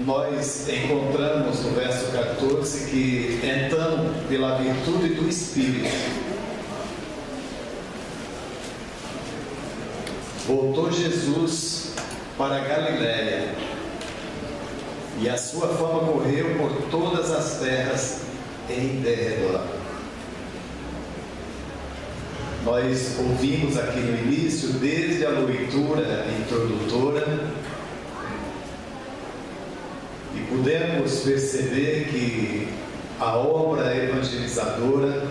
nós encontramos no verso 14 que, então, pela virtude do Espírito, voltou Jesus para a Galiléia, e a sua fama correu por todas as terras em derredor. Nós ouvimos aqui no início, desde a leitura introdutora, e pudemos perceber que a obra evangelizadora,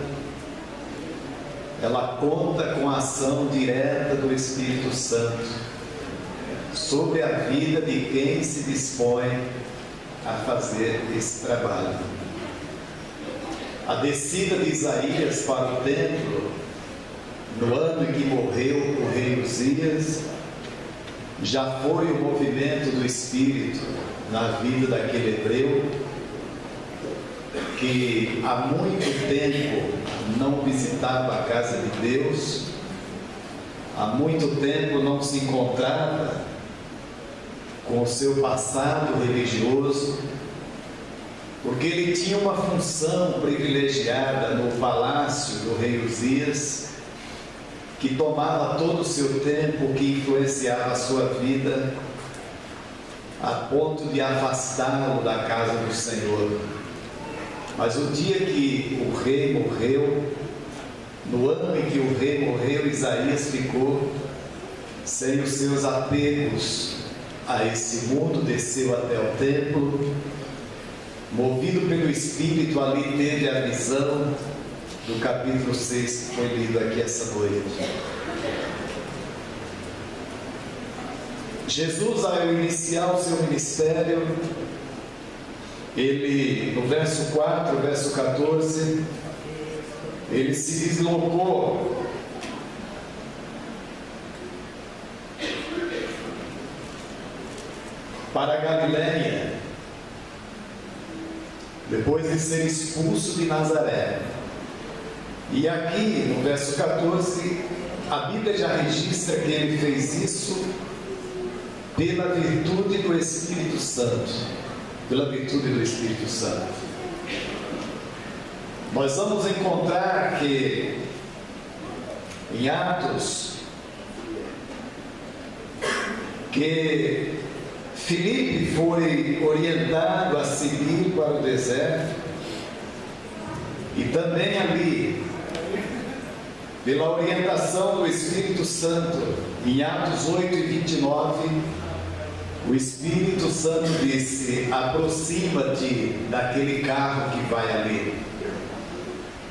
ela conta com a ação direta do Espírito Santo sobre a vida de quem se dispõe a fazer esse trabalho. A descida de Isaías para o templo, no ano em que morreu o rei Uzias, já foi o movimento do Espírito na vida daquele hebreu que há muito tempo não visitava a casa de Deus, há muito tempo não se encontrava com o seu passado religioso, porque ele tinha uma função privilegiada no palácio do rei Uzias, que tomava todo o seu tempo, que influenciava a sua vida, a ponto de afastá-lo da casa do Senhor. Mas o dia que o rei morreu, no ano em que o rei morreu, Isaías ficou sem os seus apegos a esse mundo, desceu até o templo, movido pelo Espírito, ali teve a visão do capítulo 6 que foi lido aqui essa noite. Jesus, ao iniciar o seu ministério, ele, no verso 4, verso 14, ele se deslocou para a Galiléia, depois de ser expulso de Nazaré. E aqui, no verso 14, a Bíblia já registra que ele fez isso pela virtude do Espírito Santo. Pela virtude do Espírito Santo. Nós vamos encontrar que em Atos, que Filipe foi orientado a seguir para o deserto, e também ali, pela orientação do Espírito Santo, em Atos 8 e 29, o Espírito Santo disse: aproxima-te daquele carro que vai ali,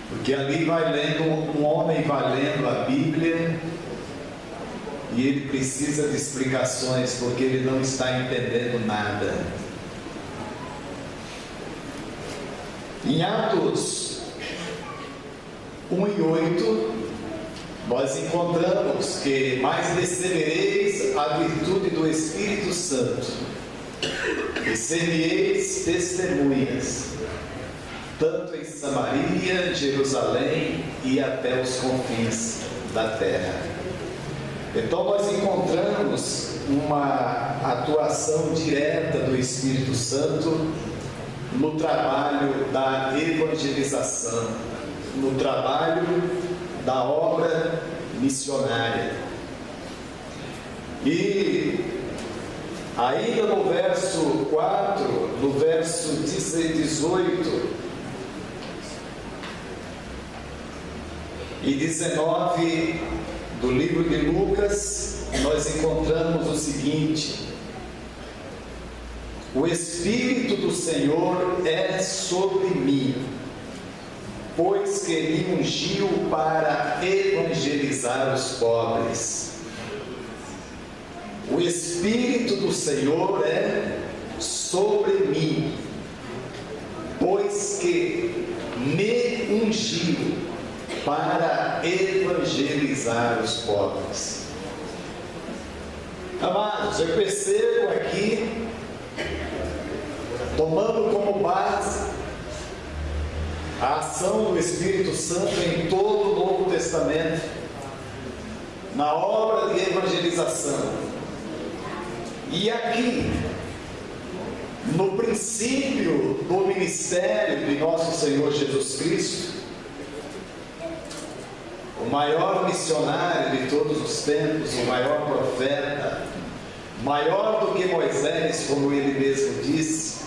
porque ali vai lendo, um homem vai lendo a Bíblia, e ele precisa de explicações, porque ele não está entendendo nada. Em Atos 1 e 8, nós encontramos que mais recebereis a virtude do Espírito Santo, e sereis testemunhas, tanto em Samaria, Jerusalém e até os confins da terra. Então nós encontramos uma atuação direta do Espírito Santo no trabalho da evangelização, no trabalho da obra missionária. E ainda no verso 4, no verso 18 e 19 do livro de Lucas, nós encontramos o seguinte: o Espírito do Senhor é sobre mim, pois que me ungiu para evangelizar os pobres. O Espírito do Senhor é sobre mim, pois que me ungiu para evangelizar os pobres. Amados, eu percebo aqui, tomando como base a ação do Espírito Santo em todo o Novo Testamento, na obra de evangelização. E aqui, No princípio do ministério de nosso Senhor Jesus Cristo, o maior missionário de todos os tempos, o maior profeta, maior do que Moisés, como ele mesmo disse,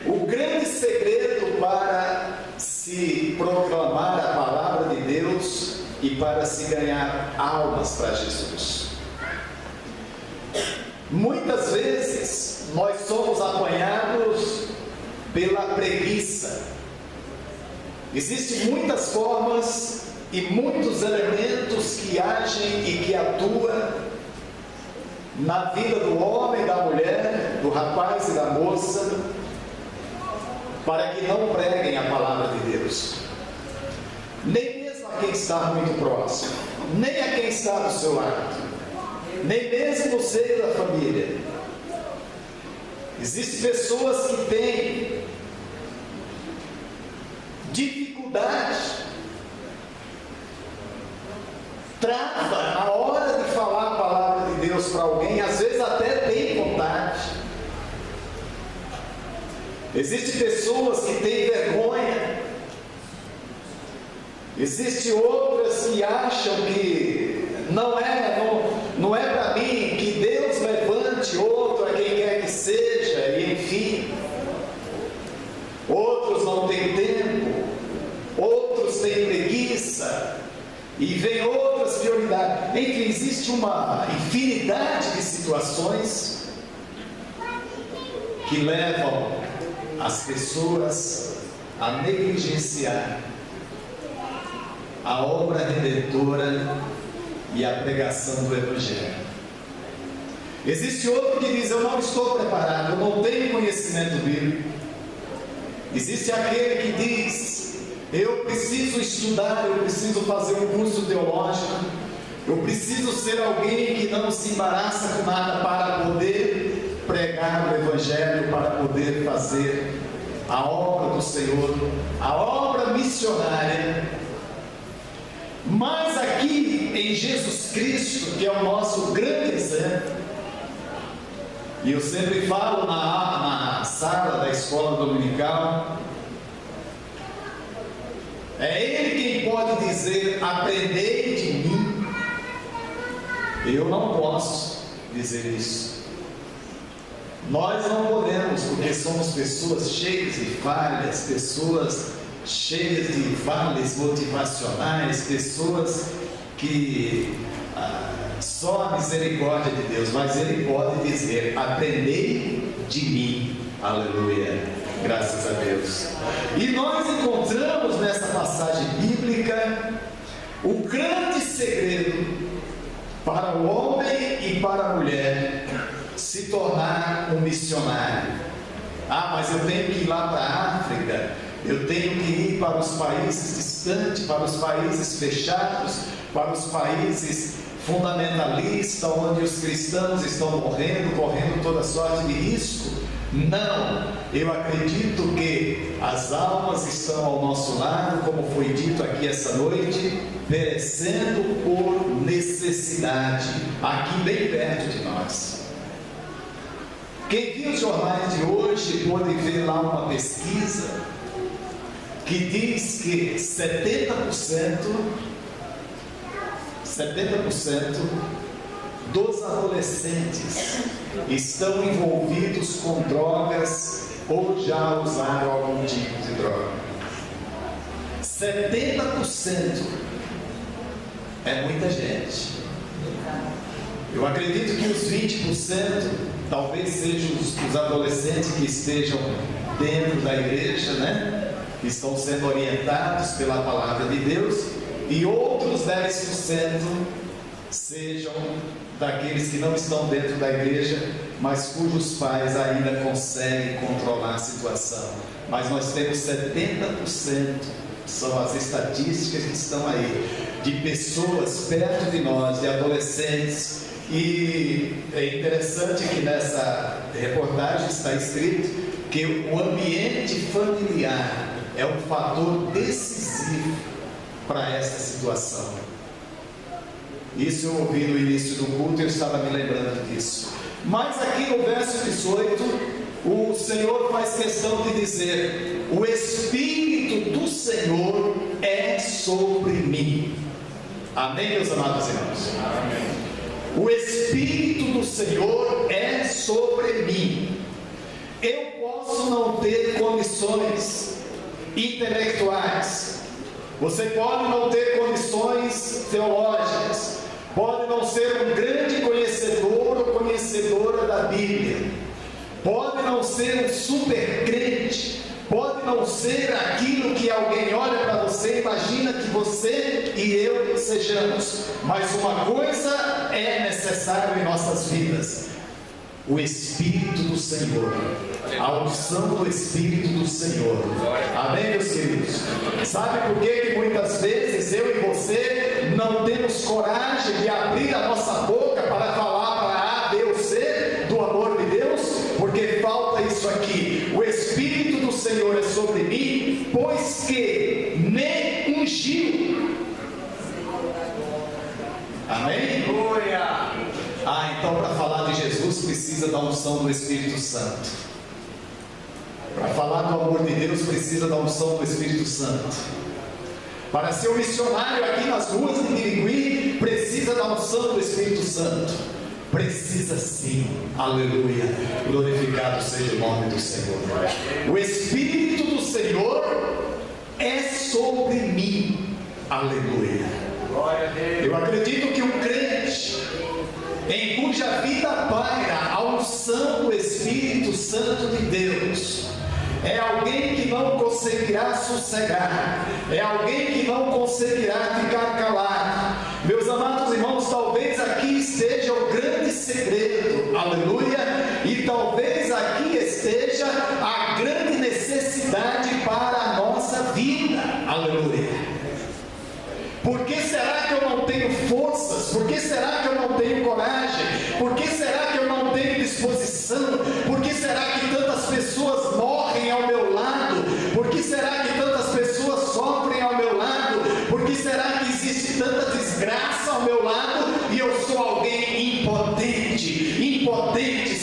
o grande segredo para se proclamar a palavra de Deus e para se ganhar almas para Jesus. Muitas vezes nós somos apanhados pela preguiça. Existem muitas formas e muitos elementos que agem e que atuam na vida do homem, da mulher, do rapaz e da moça, para que não preguem a palavra de Deus. Nem mesmo a quem está muito próximo, nem a quem está do seu lado, nem mesmo no seio da família. Existem pessoas que têm dificuldade, trava a hora de falar a palavra de Deus para alguém, às vezes até tem vontade. Existem pessoas que têm vergonha, existem outras que acham que não é para mim, que Deus levante outro a quem quer que seja, e enfim. Outros não têm tempo, outros têm preguiça, e vem outras prioridades. Enfim, existe uma infinidade de situações que levam as pessoas a negligenciar a obra redentora e a pregação do Evangelho. Existe outro que diz: eu não estou preparado, eu não tenho conhecimento bíblico. Existe aquele que diz: eu preciso estudar, eu preciso fazer um curso teológico, eu preciso ser alguém que não se embaraça com nada para poder pregar o Evangelho, para poder fazer a obra do Senhor, a obra missionária. Mas aqui em Jesus Cristo, que é o nosso grande exemplo, e eu sempre falo na sala da escola dominical, é Ele quem pode dizer: aprendei de mim. Eu não posso dizer isso. Nós não podemos, porque somos pessoas cheias de falhas, pessoas cheias de vales motivacionais, pessoas que só a misericórdia de Deus, mas Ele pode dizer: aprendei de mim. Aleluia, graças a Deus. E nós encontramos nessa passagem bíblica o grande segredo para o homem e para a mulher se tornar um missionário. Mas eu tenho que ir lá para a África, eu tenho que ir para os países distantes, para os países fechados, para os países fundamentalistas, onde os cristãos estão morrendo, correndo toda sorte de risco. Não, eu acredito que as almas estão ao nosso lado, como foi dito aqui essa noite, perecendo por necessidade, aqui bem perto de nós. Quem viu os jornais de hoje pôde ver lá uma pesquisa que diz que 70% dos adolescentes estão envolvidos com drogas ou já usaram algum tipo de droga. 70% é muita gente. Eu acredito que os 20% talvez sejam os adolescentes que estejam dentro da igreja, né? Que estão sendo orientados pela palavra de Deus, e outros 10% sejam daqueles que não estão dentro da igreja, mas cujos pais ainda conseguem controlar a situação. Mas nós temos 70%, são as estatísticas que estão aí, de pessoas perto de nós, de adolescentes. E é interessante que nessa reportagem está escrito que o ambiente familiar é um fator decisivo para essa situação. Isso eu ouvi no início do culto e eu estava me lembrando disso. Mas aqui no verso 18, o Senhor faz questão de dizer: o Espírito do Senhor é sobre mim. Amém, meus amados irmãos? Amém. O Espírito do Senhor é sobre mim. Eu posso não ter condições intelectuais, você pode não ter condições teológicas, pode não ser um grande conhecedor ou conhecedora da Bíblia, pode não ser um super crente, pode não ser aquilo que alguém olha para você e imagina que você e eu sejamos, mas uma coisa é necessária em nossas vidas: o Espírito do Senhor, a unção do Espírito do Senhor. Amém, meus queridos? Sabe por que muitas vezes eu e você não temos coragem de abrir a nossa boca para falar para A, B ou C do amor de Deus? Porque falta isso aqui: o Espírito do Senhor é sobre mim, pois que me ungiu. Amém? Então para falar de Jesus precisa da unção do Espírito Santo. Para falar do amor de Deus precisa da unção do Espírito Santo. Para ser um missionário aqui nas ruas de Birigui, precisa da unção do Espírito Santo. Precisa sim. Aleluia. Glorificado seja o nome do Senhor. O Espírito do Senhor é sobre mim. Aleluia. Eu acredito que um crente em cuja vida paira a unção do Espírito Santo de Deus é alguém que não conseguirá sossegar, é alguém que não conseguirá ficar calado. Meus amados irmãos, talvez aqui esteja o grande segredo, aleluia, e talvez aqui esteja a grande necessidade para a nossa vida, aleluia. Por que será que eu não tenho forças? Por que será que eu não tenho coragem? Por que será que eu não tenho disposição? Por que será que tantas pessoas morrem ao meu lado? Por que será que tantas pessoas sofrem ao meu lado? Por que será que existe tanta desgraça ao meu lado e eu sou alguém impotente,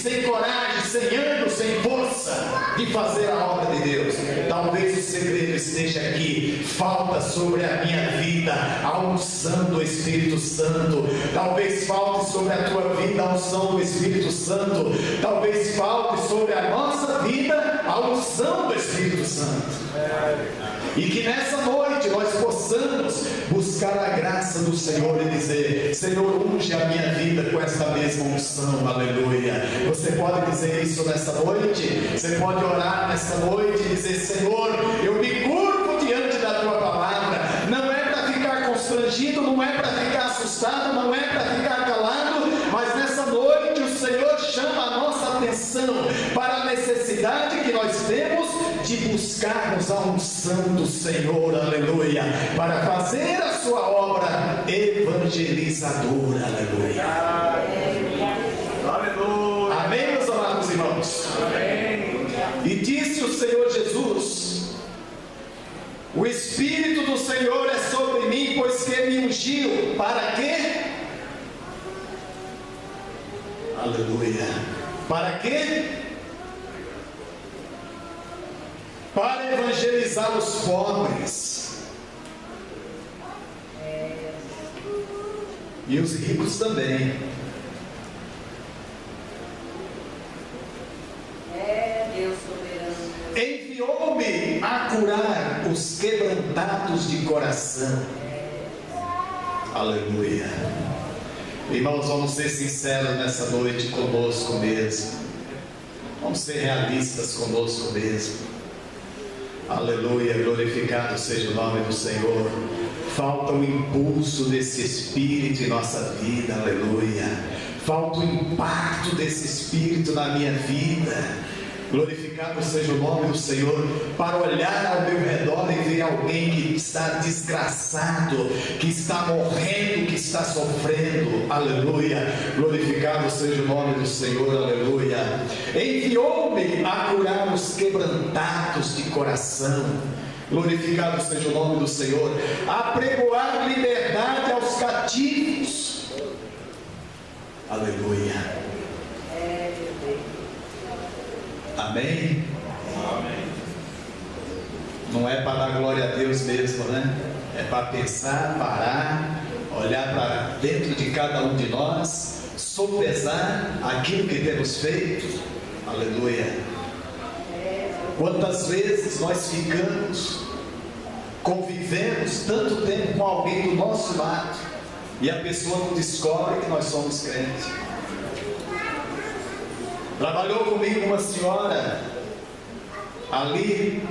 sem coragem, sem ânimo, sem força de fazer a obra de Deus? Talvez o segredo esteja aqui: falta sobre a minha vida a unção do Espírito Santo. Talvez falte sobre a tua vida a unção do Espírito Santo. Talvez falte sobre a nossa vida a unção do Espírito Santo. E que nessa noite nós possamos buscar a graça do Senhor e dizer: Senhor, unge a minha vida com esta mesma unção, aleluia. Você pode dizer isso nessa noite? Você pode orar nessa noite e dizer: Senhor, eu me curvo diante da tua palavra. Não é para ficar constrangido, não é para ficar assustado, não é para ficar calado, mas nessa noite o Senhor chama a nossa atenção para a necessidade que nós temos de buscarmos a unção do Senhor, aleluia, para fazer a sua obra evangelizadora, aleluia. Aleluia. Amém, meus amados irmãos? Amém. E disse o Senhor Jesus: o Espírito do Senhor é sobre mim, pois que me ungiu. Para quê? Aleluia. Para quê? Para evangelizar os pobres e os ricos também. Deus soberano. Enviou-me a curar os quebrantados de coração. Aleluia. Irmãos, vamos ser sinceros nessa noite conosco mesmo. Vamos ser realistas conosco mesmo. Aleluia, glorificado seja o nome do Senhor. Falta o impulso desse Espírito em nossa vida, aleluia. Falta o impacto desse Espírito na minha vida. Glorificado seja o nome do Senhor, para olhar ao meu redor e ver alguém que está desgraçado, que está morrendo, que está sofrendo, aleluia. Glorificado seja o nome do Senhor, aleluia. Enviou-me a curar os quebrantados de coração. Glorificado seja o nome do Senhor, a pregoar liberdade aos cativos, aleluia. Amém? Amém. Não é para dar glória a Deus mesmo, né? É para pensar, parar, olhar para dentro de cada um de nós, sopesar aquilo que temos feito. Aleluia. Quantas vezes nós convivemos tanto tempo com alguém do nosso lado e a pessoa não descobre que nós somos crentes. Trabalhou comigo uma senhora ali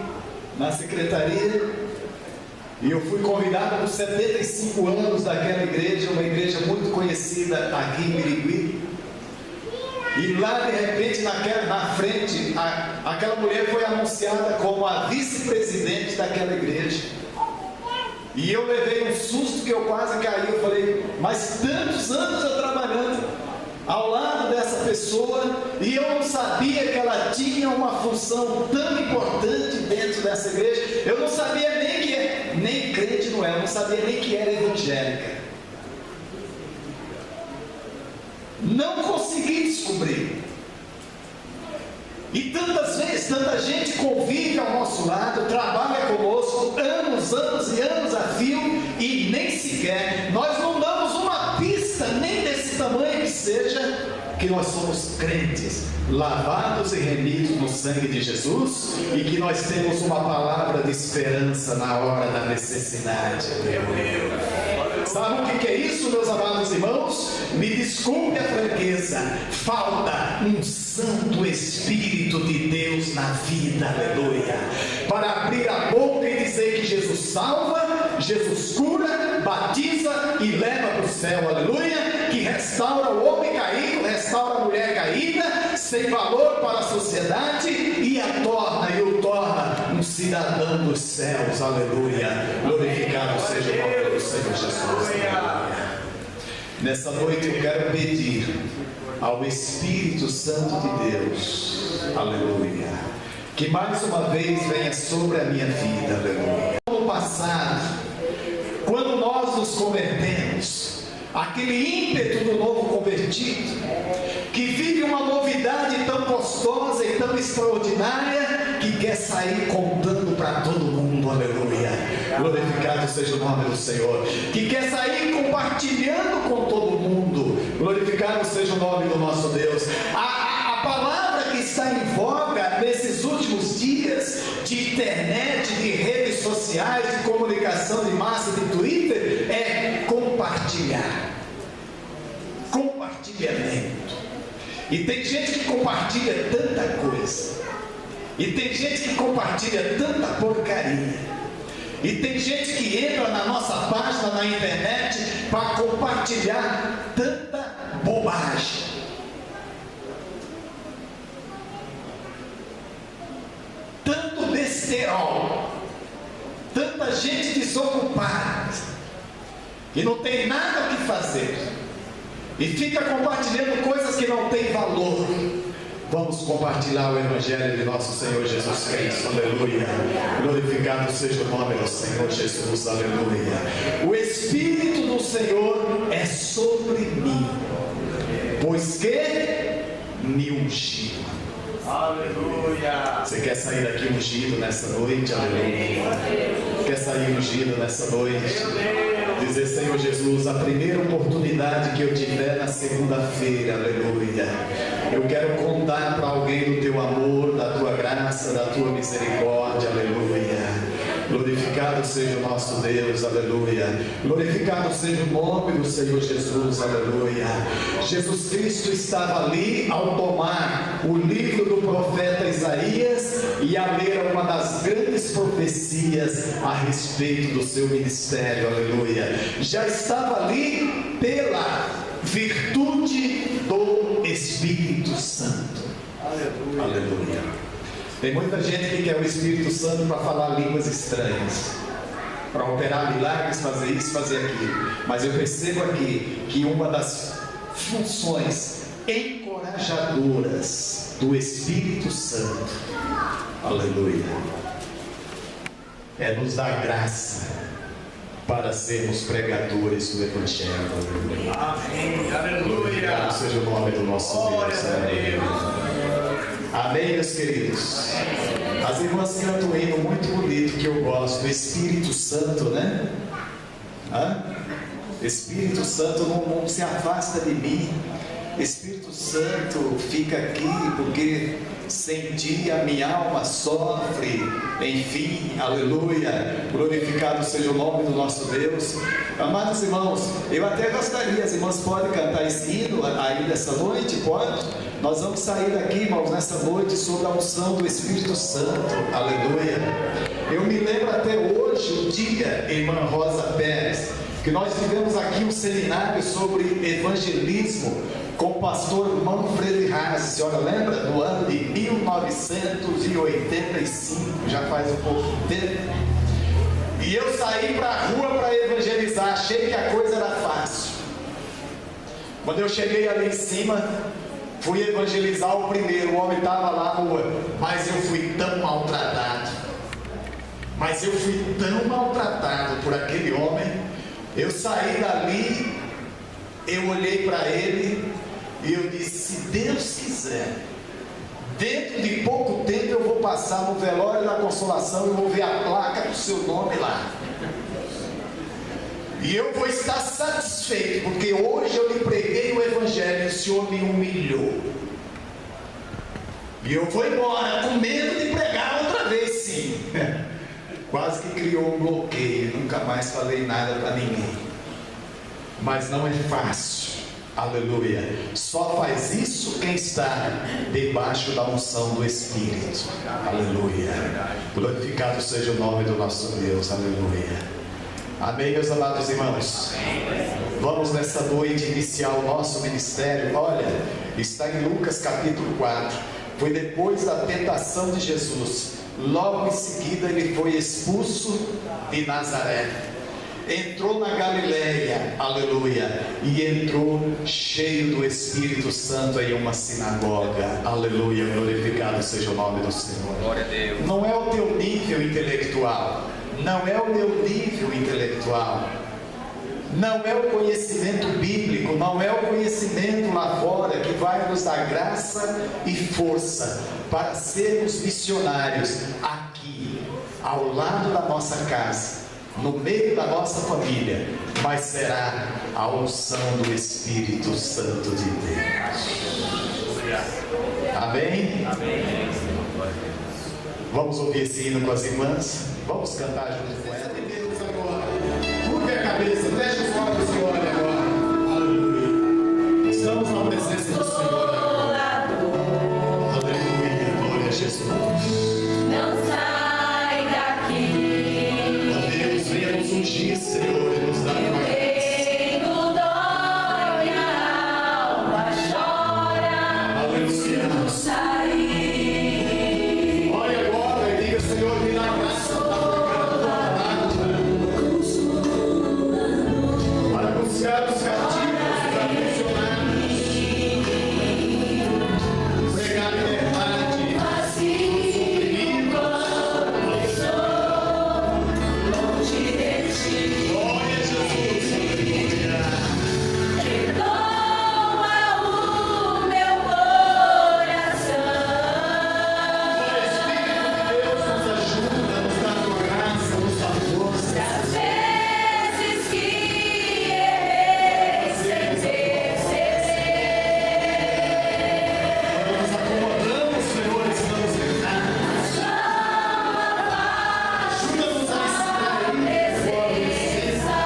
na secretaria e eu fui convidado por 75 anos daquela igreja, uma igreja muito conhecida aqui em Birigui. E lá de repente na frente aquela mulher foi anunciada como a vice-presidente daquela igreja. E eu levei um susto que eu quase caí. Eu falei, mas tantos anos eu trabalhando ao lado dessa pessoa e eu não sabia que ela tinha uma função tão importante dentro dessa igreja. Eu não sabia nem crente não era, eu não sabia nem que era evangélica. Não consegui descobrir. E tantas vezes, tanta gente convive ao nosso lado, trabalha conosco anos e anos a fio e nem sequer nós não damos uma pista, nem desse tamanho que seja, que nós somos crentes, lavados e remidos no sangue de Jesus e que nós temos uma palavra de esperança na hora da necessidade. Sabe o que é isso, meus amados irmãos? Me desculpe a franqueza, falta um Santo Espírito de Deus na vida, aleluia, para abrir a boca e dizer que Jesus salva, Jesus cura, batiza e leva para o céu, aleluia, que restaura o homem caído, restaura a mulher caída, sem valor para a sociedade e o torna um cidadão dos céus, aleluia. Glorificado seja o nome do Senhor Jesus, aleluia. Nessa noite eu quero pedir ao Espírito Santo de Deus, aleluia, que mais uma vez venha sobre a minha vida, aleluia. No passado, quando nós nos convertemos, aquele ímpeto do novo convertido, que vive uma novidade tão gostosa e tão extraordinária, que quer sair contando para todo mundo, aleluia, glorificado seja o nome do Senhor, que quer sair compartilhando com todo mundo, glorificado seja o nome do nosso Deus. A palavra que está em voga nesses últimos dias de internet, de redes sociais, de comunicação de massa, de Twitter, é compartilhar, compartilhamento. E tem gente que compartilha tanta coisa, e tem gente que compartilha tanta porcaria, e tem gente que entra na nossa página na internet para compartilhar tanta bobagem. Tanto besterol, tanta gente desocupada, que não tem nada o que fazer, e fica compartilhando coisas que não têm valor. Vamos compartilhar o Evangelho de nosso Senhor Jesus Cristo, aleluia. Glorificado seja o nome do Senhor Jesus, aleluia. O Espírito do Senhor é sobre mim, pois que me ungiu. Aleluia. Você quer sair daqui ungido nessa noite? Aleluia. Quer sair ungido nessa noite? Dizer, Senhor Jesus, a primeira oportunidade que eu tiver na segunda-feira, aleluia, eu quero contar para alguém do teu amor, da tua graça, da tua misericórdia, aleluia. Glorificado seja o nosso Deus, aleluia. Glorificado seja o nome do Senhor Jesus, aleluia. Jesus Cristo estava ali ao tomar o livro do profeta Isaías e a ler uma das grandes profecias a respeito do seu ministério, aleluia. Já estava ali pela virtude do Espírito Santo, aleluia. Aleluia. Tem muita gente que quer o Espírito Santo para falar línguas estranhas, para operar milagres, fazer isso, fazer aquilo. Mas eu percebo aqui que uma das funções encorajadoras do Espírito Santo, aleluia, é nos dar graça para sermos pregadores do Evangelho, aleluia. Amém, aleluia. Glorificado seja o nome do nosso Deus, aleluia. Amém, meus queridos? As irmãs cantam um hino muito bonito que eu gosto, do Espírito Santo, né? Espírito Santo não se afasta de mim. Espírito Santo fica aqui porque sem ti a minha alma sofre. Enfim, aleluia, glorificado seja o nome do nosso Deus. Amados irmãos, eu até gostaria, as irmãs podem cantar esse hino aí nessa noite? Pode? Nós vamos sair daqui, irmãos, nessa noite sobre a unção do Espírito Santo, aleluia. Eu me lembro até hoje, o dia, irmã Rosa Pérez, que nós tivemos aqui um seminário sobre evangelismo com o pastor Manfred Haas. A senhora lembra? No ano de 1985, já faz um pouco de tempo. E eu saí para a rua para evangelizar, achei que a coisa era fácil. Quando eu cheguei ali em cima, fui evangelizar o primeiro, o homem estava lá na rua, mas eu fui tão maltratado. Por aquele homem. Eu saí dali, eu olhei para ele e eu disse: se Deus quiser, dentro de pouco tempo eu vou passar no velório da Consolação e vou ver a placa do seu nome lá. E eu vou estar satisfeito, porque hoje eu lhe preguei o Evangelho e o Senhor me humilhou. E eu vou embora com medo de pregar outra vez, sim. Quase que criou um bloqueio, nunca mais falei nada para ninguém. Mas não é fácil, aleluia. Só faz isso quem está debaixo da unção do Espírito, aleluia. Glorificado seja o nome do nosso Deus, aleluia. Amém, meus amados irmãos? Vamos nessa noite iniciar o nosso ministério. Olha, está em Lucas capítulo 4. Foi depois da tentação de Jesus. Logo em seguida ele foi expulso de Nazaré, entrou na Galileia, aleluia, e entrou cheio do Espírito Santo em uma sinagoga, aleluia, glorificado seja o nome do Senhor. Glória a Deus. Não é o teu nível intelectual, não é o meu nível intelectual, não é o conhecimento bíblico, não é o conhecimento lá fora que vai nos dar graça e força para sermos missionários aqui, ao lado da nossa casa, no meio da nossa família, mas será a unção do Espírito Santo de Deus. Amém? Amém. Vamos ouvir esse hino com as irmãs? Vamos cantar junto com ela. Deus agora. Curve a cabeça, feche os olhos e olhe agora. Aleluia. Estamos na presença do Senhor agora. Aleluia. Glória a Jesus. Não sai daqui. Ó Deus, venha nos ungir, Senhor, e nos dar uma graça. Reino dói, minha alma chora. Aleluia. Sair. Olhe agora e diga: Senhor, me dá graça para pregar a tua palavra, para buscar os cativos, os aprisionados, pregar liberdade, Longe de ti. glória a Jesus, aleluia. Perdoa o meu coração. O Espírito de Deus nos ajuda, nos dá a tua graça, nos dá força. Das vezes que errei sem perceber, Quando nos acomodamos, Senhor, estamos errados. Ajuda-nos a extrair a tua essência.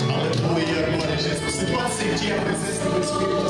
Aleluia, glória a Jesus. Você pode sentir a presença do Espírito